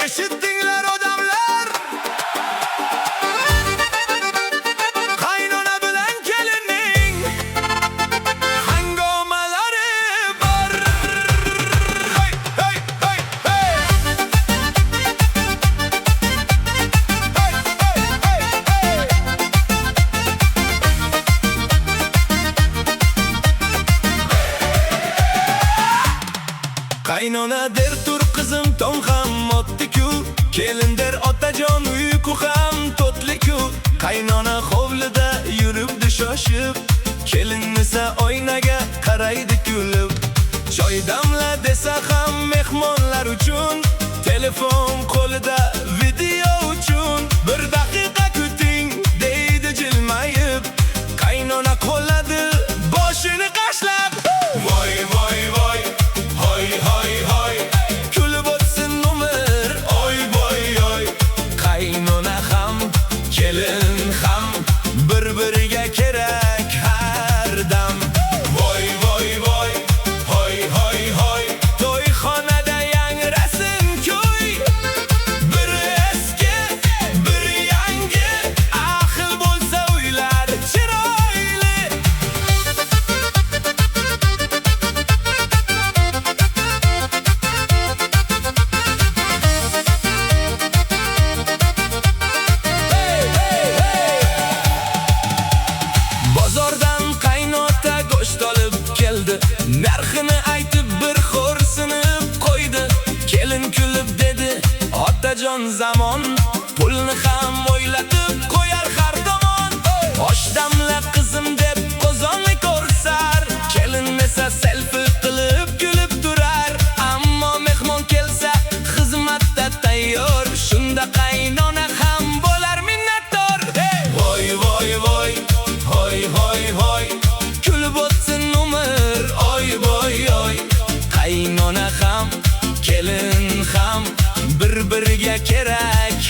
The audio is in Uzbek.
Eshitdinglar odamlar, qaynona bilan kelinning hangomalari bor. Hey hey hey hey. Hey hey hey hey. Qaynona der tur qizim tong ham otdi-ku, kelin der otajon uyqu ham to'tli-ku. Qaynona hovlida yuribdi shoshib, kelin esa oynaga qaraydi kulib. Choy damla desa ham mehmonlar uchun, telefon qo'lida video uchun. Bir daqiqa kuting deydi jilmayib, qaynona qo'lladi boshini qashlab. Voy voy voy, hoy hoy hoy, kulib o'tsin umr, oy boy oy. Qaynona ham kelin ham bir-biriga kerak har dam. Voy voy voy, hoy hoy hoy, to'yxonada yangrasin kuy. Bir eski, bir yangi, ahil bo'lsa uylar chiroyli. Bozordan qaynota go'sht olib keldi, narxini aytib bir xo'rsinib qo'ydi. Kelin kulib dedi, otajon zamon, pulni ham o'ylatib qo'yar har tomon. Osh damla qizim deb qozonni ko'rsar, kelin esa selfie qilib kulib turar. Ammo mehmon kelsa xizmatda tayyor, shunda qaynona ham bo'lar minnatdor. Voy voy voy, hoy hoy hoy, kulib o'tsin umr, oy boy oy. Qaynona ham kelin ham bir-biriga kerak